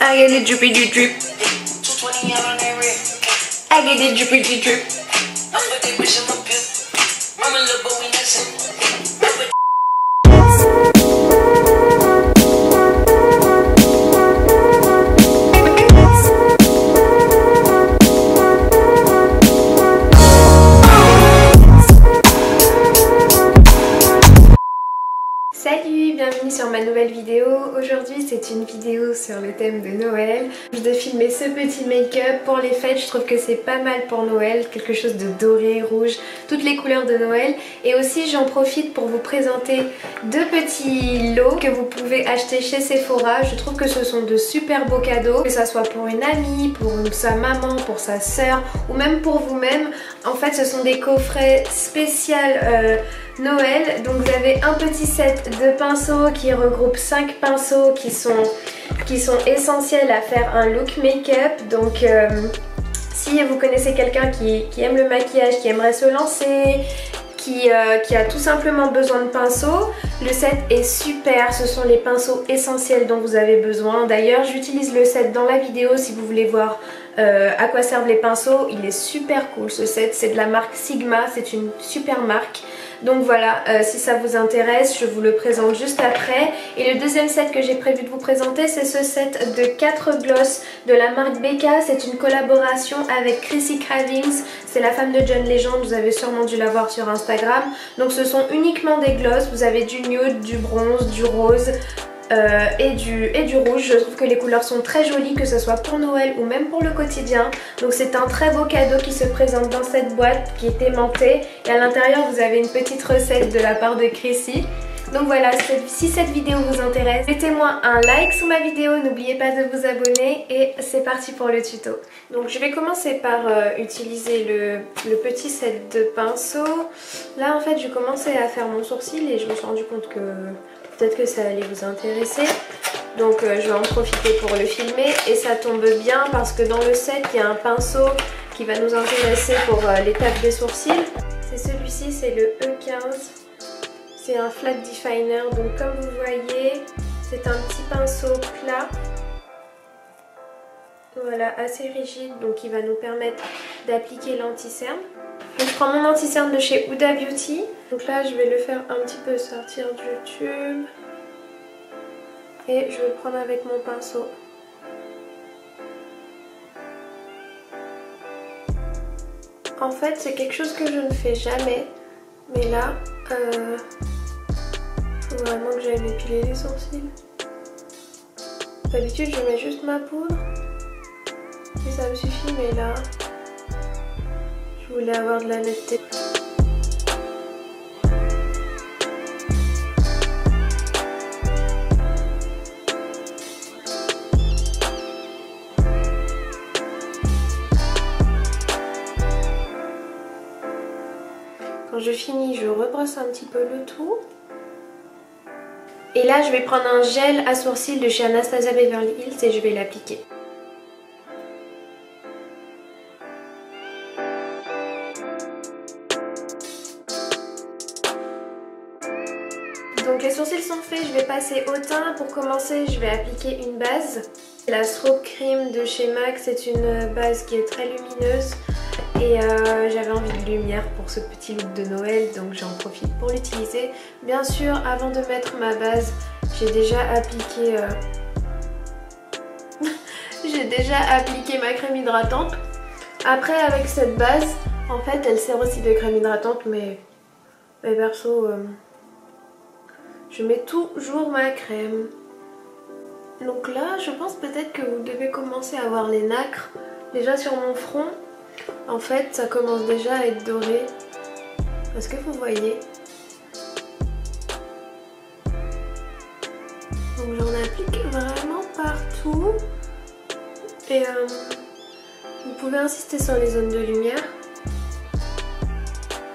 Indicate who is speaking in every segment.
Speaker 1: I get the drippy drip. I get the drippy drip.
Speaker 2: Salut, bienvenue sur ma nouvelle vidéo. Aujourd'hui c'est une vidéo sur le thème de Noël. Je vais filmer ce petit make-up pour les fêtes, je trouve que c'est pas mal pour Noël, quelque chose de doré, rouge, toutes les couleurs de Noël. Et aussi j'en profite pour vous présenter deux petits lots que vous pouvez acheter chez Sephora. Je trouve que ce sont de super beaux cadeaux, que ça soit pour une amie, pour sa maman, pour sa soeur ou même pour vous-même. En fait ce sont des coffrets spéciaux Noël, donc vous avez un petit set de pinceaux qui regroupe 5 pinceaux qui sont essentiels à faire un look make-up. Donc si vous connaissez quelqu'un qui aime le maquillage, qui aimerait se lancer, qui a tout simplement besoin de pinceaux, le set est super, ce sont les pinceaux essentiels dont vous avez besoin. D'ailleurs j'utilise le set dans la vidéo si vous voulez voir à quoi servent les pinceaux. Il est super cool ce set, c'est de la marque Sigma, c'est une super marque. Donc voilà, si ça vous intéresse, je vous le présente juste après. Et le deuxième set que j'ai prévu de vous présenter, c'est ce set de 4 gloss de la marque Becca. C'est une collaboration avec Chrissy Cravings, c'est la femme de John Legend, vous avez sûrement dû la voir sur Instagram. Donc ce sont uniquement des gloss, vous avez du nude, du bronze, du rose et du rouge. Je trouve que les couleurs sont très jolies, que ce soit pour Noël ou même pour le quotidien. Donc c'est un très beau cadeau qui se présente dans cette boîte qui est aimantée. Et à l'intérieur vous avez une petite recette de la part de Chrissy. Donc voilà, si cette vidéo vous intéresse, mettez-moi un like sous ma vidéo, n'oubliez pas de vous abonner et c'est parti pour le tuto. Donc je vais commencer par utiliser le petit set de pinceaux. Là en fait j'ai commencé à faire mon sourcil et je me suis rendu compte que peut-être que ça allait vous intéresser. Donc je vais en profiter pour le filmer et ça tombe bien parce que dans le set il y a un pinceau qui va nous intéresser pour l'étape des sourcils. C'est celui-ci, c'est le E15. C'est un flat definer, donc comme vous voyez, c'est un petit pinceau plat. Voilà, assez rigide, donc il va nous permettre d'appliquer l'anti-cerne. Donc je prends mon anti-cerne de chez Huda Beauty. Donc là, je vais le faire un petit peu sortir du tube. Et je vais le prendre avec mon pinceau. En fait, c'est quelque chose que je ne fais jamais. Mais là, faut vraiment que j'aille m'épiler les sourcils. D'habitude, je mets juste ma poudre. Et ça me suffit, mais là, je voulais avoir de la netteté. Quand je finis, je rebrosse un petit peu le tout. Et là, je vais prendre un gel à sourcils de chez Anastasia Beverly Hills et je vais l'appliquer. Donc les sourcils sont faits, je vais passer au teint. Pour commencer, je vais appliquer une base. La Strobe Cream de chez MAC, c'est une base qui est très lumineuse. Et j'avais envie de lumière pour ce petit look de Noël, donc j'en profite pour l'utiliser. Bien sûr, avant de mettre ma base, j'ai déjà appliqué ma crème hydratante. Après, avec cette base, en fait, elle sert aussi de crème hydratante, mais perso, je mets toujours ma crème. Donc là, je pense peut-être que vous devez commencer à avoir les nacres déjà sur mon front. En fait, ça commence déjà à être doré. Est-ce que vous voyez? Donc j'en applique vraiment partout. Et vous pouvez insister sur les zones de lumière.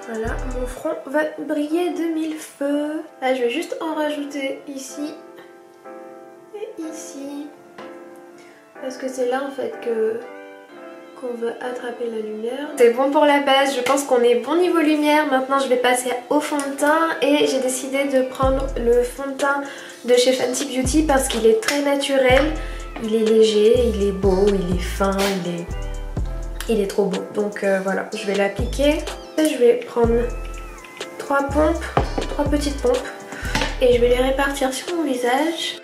Speaker 2: Voilà, mon front va briller de mille feux. Là, je vais juste en rajouter ici et ici. Parce que c'est là en fait qu'on veut attraper la lumière. C'est bon pour la base, je pense qu'on est bon niveau lumière. Maintenant je vais passer au fond de teint et j'ai décidé de prendre le fond de teint de chez Fenty Beauty parce qu'il est très naturel Il est léger, il est beau, il est fin, il est trop beau. Donc voilà, je vais l'appliquer. Je vais prendre 3 petites pompes et je vais les répartir sur mon visage.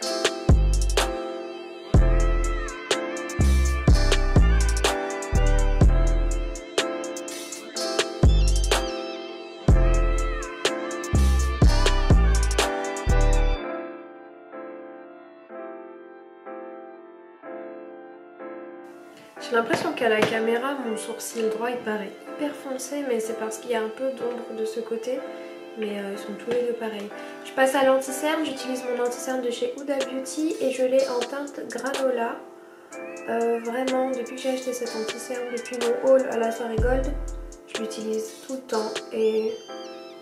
Speaker 2: J'ai l'impression qu'à la caméra, mon sourcil droit il paraît hyper foncé, mais c'est parce qu'il y a un peu d'ombre de ce côté. Mais ils sont tous les deux pareils. Je passe à l'anti-cerne, j'utilise mon anti-cerne de chez Huda Beauty et je l'ai en teinte granola. Vraiment, depuis que j'ai acheté cet anti-cerne, depuis mon haul à la soirée gold, je l'utilise tout le temps. Et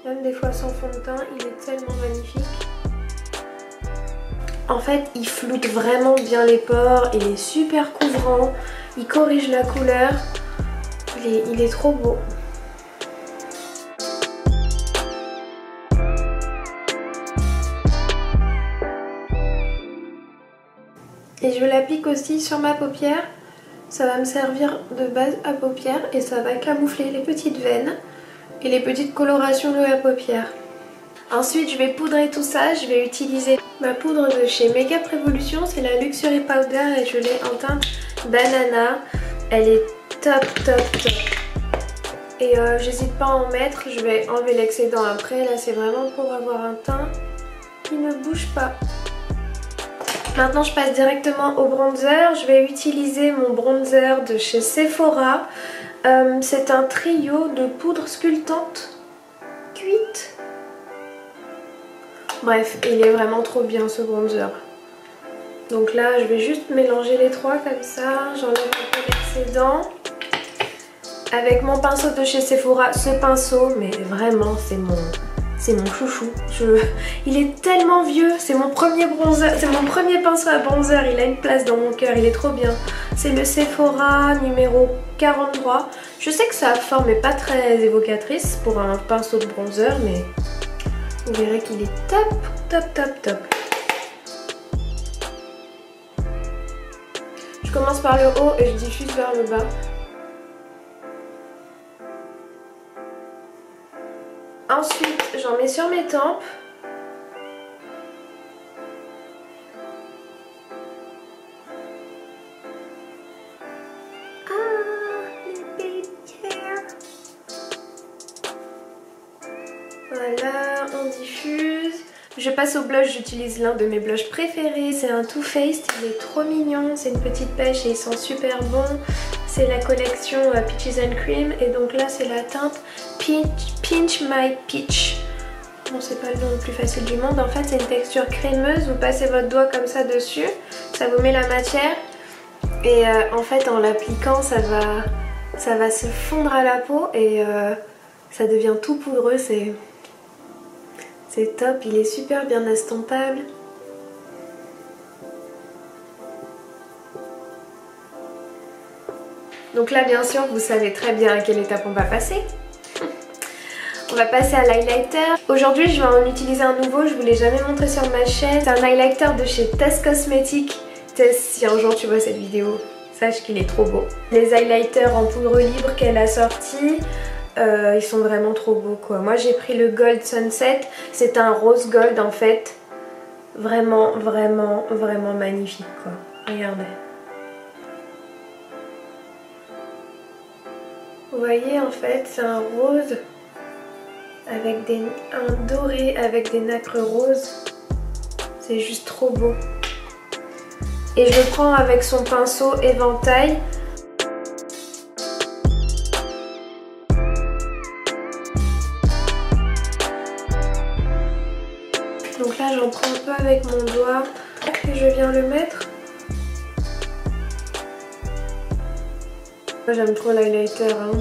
Speaker 2: même des fois sans fond de teint, il est tellement magnifique. En fait, il floute vraiment bien les pores, il est super couvrant. Il corrige la couleur, il est trop beau. Et je l'applique aussi sur ma paupière. Ça va me servir de base à paupière et ça va camoufler les petites veines et les petites colorations de la paupière. Ensuite, je vais poudrer tout ça. Je vais utiliser ma poudre de chez Makeup Revolution. C'est la Luxury Powder et je l'ai en teinte banana. Elle est top. Et j'hésite pas à en mettre. Je vais enlever l'excédent après. Là, c'est vraiment pour avoir un teint qui ne bouge pas. Maintenant, je passe directement au bronzer. Je vais utiliser mon bronzer de chez Sephora. C'est un trio de poudre sculptante cuite. Bref, il est vraiment trop bien ce bronzer. Donc là, je vais juste mélanger les trois comme ça. J'enlève un peu l'excédent. Avec mon pinceau de chez Sephora. Ce pinceau, mais vraiment, c'est mon chouchou. Il est tellement vieux. C'est mon premier bronzer. C'est mon premier pinceau à bronzer. Il a une place dans mon cœur. Il est trop bien. C'est le Sephora numéro 43. Je sais que sa forme n'est pas très évocatrice pour un pinceau de bronzer, mais vous verrez qu'il est top. Je commence par le haut et je diffuse vers le bas. Ensuite, j'en mets sur mes tempes. Voilà, on diffuse. Je passe au blush, j'utilise l'un de mes blushs préférés. C'est un Too Faced, il est trop mignon. C'est une petite pêche et il sent super bon. C'est la collection Peaches and Cream. Et donc là, c'est la teinte Pinch My Peach. Bon, c'est pas le nom le plus facile du monde. En fait, c'est une texture crémeuse. Vous passez votre doigt comme ça dessus. Ça vous met la matière. Et en fait, en l'appliquant, ça va se fondre à la peau. Et ça devient tout poudreux. C'est top. Il est super bien estampable. Donc là, bien sûr, vous savez très bien à quelle étape on va passer. On va passer à l'highlighter. Aujourd'hui, je vais en utiliser un nouveau. Je vous l'ai jamais montré sur ma chaîne. C'est un highlighter de chez Tess Cosmetics. Tess, si un jour tu vois cette vidéo, sache qu'il est trop beau. Les highlighters en poudre libre qu'elle a sortis, ils sont vraiment trop beaux quoi. Moi j'ai pris le Gold Sunset. C'est un rose gold en fait. Vraiment magnifique quoi. Regardez. Vous voyez en fait c'est un rose avec un doré avec des nacres roses. C'est juste trop beau. Et je le prends avec son pinceau éventail. Donc là j'en prends un peu avec mon doigt et je viens le mettre. Moi j'aime trop l'highlighter hein.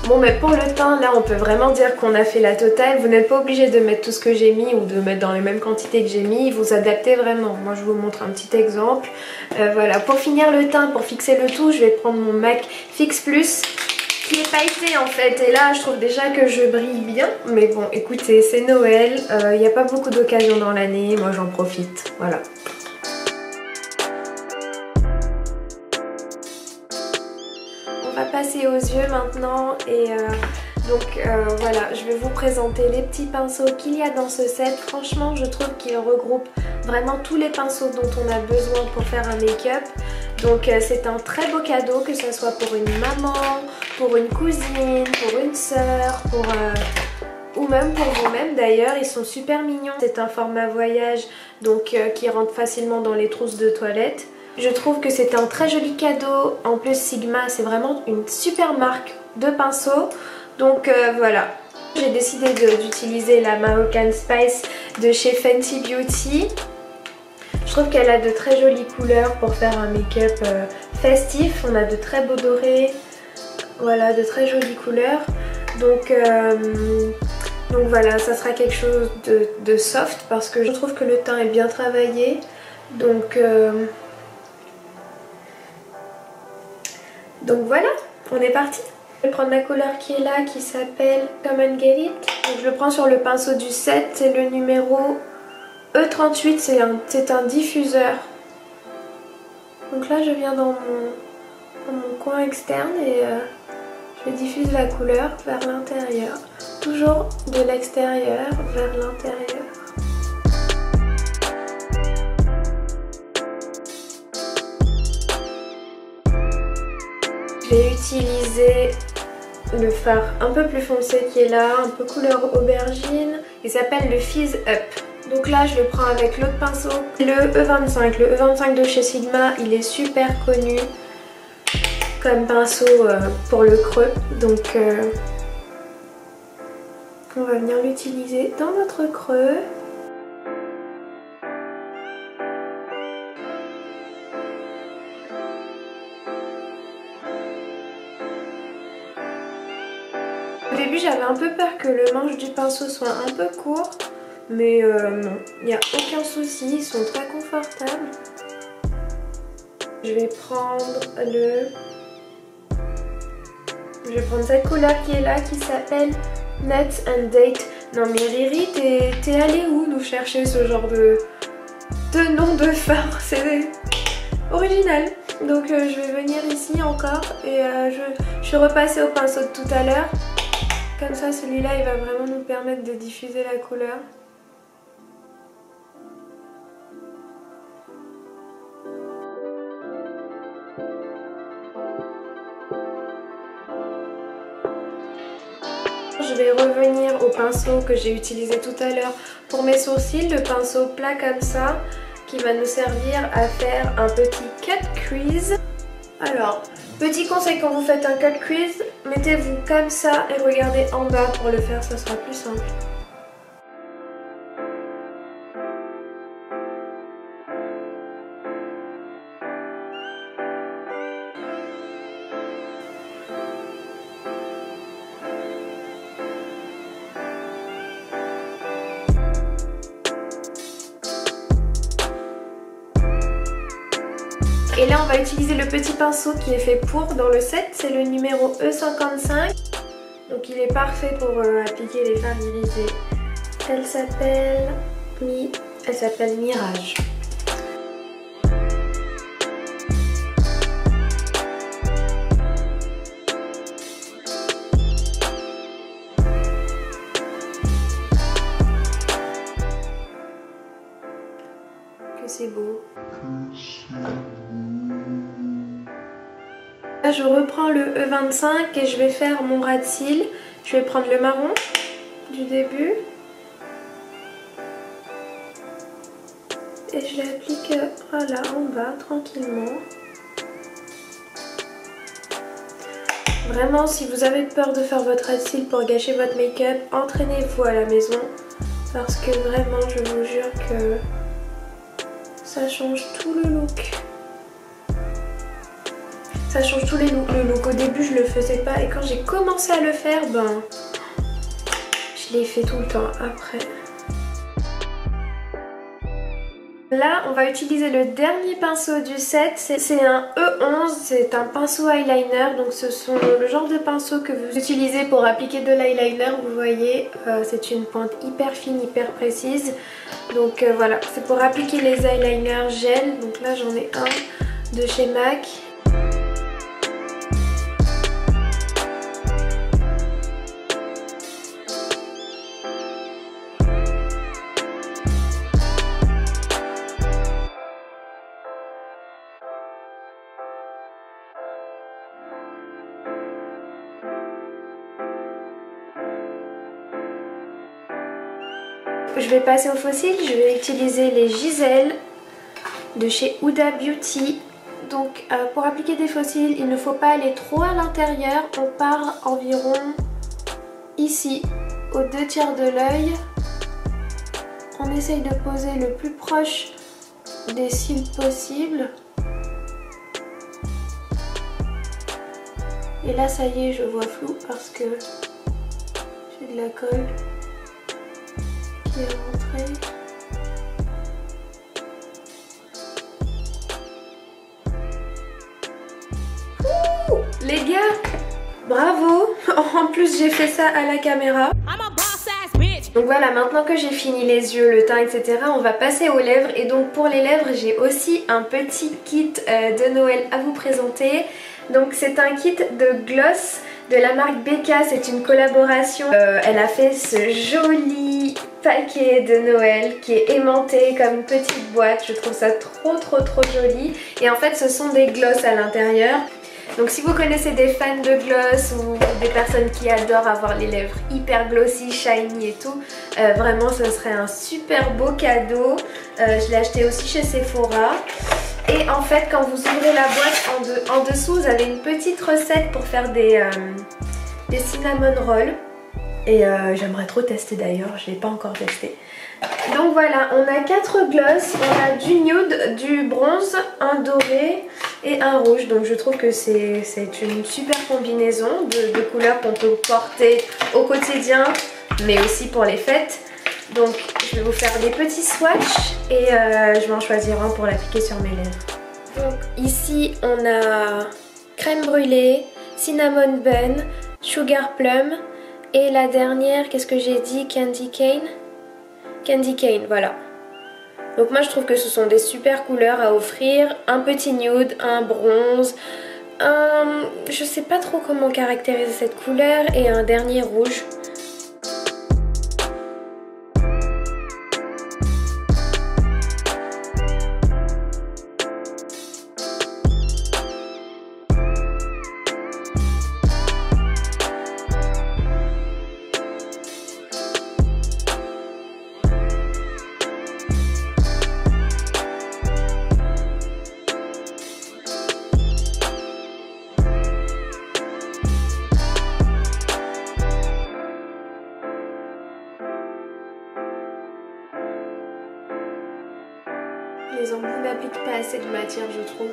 Speaker 2: Bon mais pour le teint là on peut vraiment dire qu'on a fait la totale. Vous n'êtes pas obligé de mettre tout ce que j'ai mis ou de mettre dans les mêmes quantités que j'ai mis. Vous adaptez vraiment. Moi je vous montre un petit exemple. Voilà, pour finir le teint, pour fixer le tout, je vais prendre mon MAC Fix Plus qui est pailleté en fait. Et là je trouve déjà que je brille bien. Mais bon écoutez, c'est Noël, il n'y a pas beaucoup d'occasions dans l'année, moi j'en profite, voilà. On va passer aux yeux maintenant et voilà, je vais vous présenter les petits pinceaux qu'il y a dans ce set. Franchement je trouve qu'il regroupe vraiment tous les pinceaux dont on a besoin pour faire un make-up. Donc c'est un très beau cadeau, que ce soit pour une maman, pour une cousine, pour une sœur, ou même pour vous-même d'ailleurs. Ils sont super mignons. C'est un format voyage donc qui rentre facilement dans les trousses de toilette. Je trouve que c'est un très joli cadeau. En plus Sigma c'est vraiment une super marque de pinceaux. Donc voilà. J'ai décidé d'utiliser la Moroccan Spice de chez Fenty Beauty. Je trouve qu'elle a de très jolies couleurs pour faire un make-up festif. On a de très beaux dorés, voilà, de très jolies couleurs. Donc voilà, ça sera quelque chose de soft parce que je trouve que le teint est bien travaillé. Donc voilà, on est parti. Je vais prendre la couleur qui est là, qui s'appelle Come and Get It. Donc je le prends sur le pinceau du set, c'est le numéro E38, c'est un diffuseur. Donc là je viens dans mon coin externe et je diffuse la couleur vers l'intérieur. Toujours de l'extérieur vers l'intérieur. J'ai utilisé le fard un peu plus foncé qui est là, un peu couleur aubergine. Il s'appelle le Fizz Up. Donc là je le prends avec l'autre pinceau, le E25. Le E25 de chez Sigma, il est super connu comme pinceau pour le creux. Donc on va venir l'utiliser dans notre creux. Au début j'avais un peu peur que le manche du pinceau soit un peu court. Mais non, il n'y a aucun souci, ils sont très confortables. Je vais prendre cette couleur qui est là, qui s'appelle Nuts and Date. Non mais Riri, t'es allée où nous chercher ce genre de nom de fard? C'est original. Donc je vais venir ici encore et je suis repassée au pinceau de tout à l'heure. Comme ça celui-là il va vraiment nous permettre de diffuser la couleur. Je vais revenir au pinceau que j'ai utilisé tout à l'heure pour mes sourcils, le pinceau plat comme ça, qui va nous servir à faire un petit cut crease. Alors, petit conseil quand vous faites un cut crease, mettez-vous comme ça et regardez en bas pour le faire, ça sera plus simple. Et là on va utiliser le petit pinceau qui est fait pour dans le set, c'est le numéro E55. Donc il est parfait pour appliquer les fards irisés. Elle s'appelle Mirage. Que c'est beau. Là je reprends le E25 et je vais faire mon ras de cils. Je vais prendre le marron du début et je l'applique voilà en bas tranquillement. Vraiment si vous avez peur de faire votre ras de cils pour gâcher votre make-up, entraînez-vous à la maison parce que vraiment je vous jure que ça change tout le look. Ça change tous les looks. Le look au début je le faisais pas et quand j'ai commencé à le faire, ben je l'ai fait tout le temps après. Là, on va utiliser le dernier pinceau du set, c'est un E11, c'est un pinceau eyeliner, donc ce sont le genre de pinceau que vous utilisez pour appliquer de l'eyeliner, vous voyez, c'est une pointe hyper fine, hyper précise, donc voilà, c'est pour appliquer les eyeliners gel, donc là j'en ai un de chez MAC. Je vais passer au fossile, je vais utiliser les Giselle de chez Huda Beauty. Donc pour appliquer des fossiles, il ne faut pas aller trop à l'intérieur. On part environ ici, aux 2/3 de l'œil. On essaye de poser le plus proche des cils possible. Et là ça y est, je vois flou parce que j'ai de la colle qui est rentrée. Ouh, les gars, bravo. En plus j'ai fait ça à la caméra. Donc voilà, maintenant que j'ai fini les yeux, le teint, etc., on va passer aux lèvres. Et donc pour les lèvres, j'ai aussi un petit kit de Noël à vous présenter. Donc c'est un kit de gloss de la marque Becca, c'est une collaboration. Elle a fait ce joli paquet de Noël qui est aimanté comme une petite boîte. Je trouve ça trop joli. Et en fait ce sont des glosses à l'intérieur. Donc si vous connaissez des fans de gloss ou des personnes qui adorent avoir les lèvres hyper glossy, shiny et tout, vraiment ce serait un super beau cadeau. Je l'ai acheté aussi chez Sephora. Et en fait quand vous ouvrez la boîte en dessous, vous avez une petite recette pour faire des cinnamon rolls. Et j'aimerais trop tester d'ailleurs, je ne l'ai pas encore testé. Donc voilà, on a 4 glosses, on a du nude, du bronze, un doré et un rouge. Donc je trouve que c'est une super combinaison de couleurs qu'on peut porter au quotidien, mais aussi pour les fêtes. Donc je vais vous faire des petits swatchs et je vais en choisir un pour l'appliquer sur mes lèvres. Donc ici on a crème brûlée, cinnamon bun, sugar plum et la dernière, qu'est-ce que j'ai dit, candy cane. Candy cane, voilà. Donc moi je trouve que ce sont des super couleurs à offrir. Un petit nude, un bronze, je sais pas trop comment caractériser cette couleur et un dernier rouge. Les embouts n'appliquent pas assez de matière, je trouve.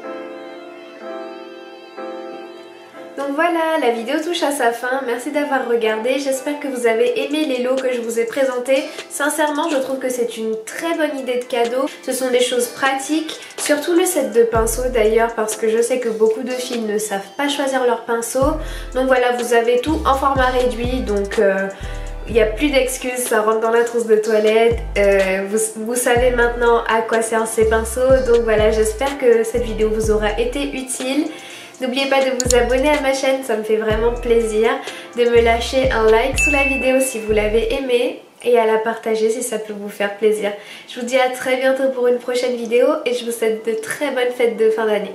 Speaker 2: Donc voilà, la vidéo touche à sa fin. Merci d'avoir regardé. J'espère que vous avez aimé les lots que je vous ai présentés. Sincèrement, je trouve que c'est une très bonne idée de cadeau. Ce sont des choses pratiques. Surtout le set de pinceaux d'ailleurs, parce que je sais que beaucoup de filles ne savent pas choisir leurs pinceaux. Donc voilà, vous avez tout en format réduit. Donc il n'y a plus d'excuses, ça rentre dans la trousse de toilette. Vous savez maintenant à quoi servent ces pinceaux. Donc voilà, j'espère que cette vidéo vous aura été utile. N'oubliez pas de vous abonner à ma chaîne, ça me fait vraiment plaisir. De me lâcher un like sous la vidéo si vous l'avez aimée. Et à la partager si ça peut vous faire plaisir. Je vous dis à très bientôt pour une prochaine vidéo. Et je vous souhaite de très bonnes fêtes de fin d'année.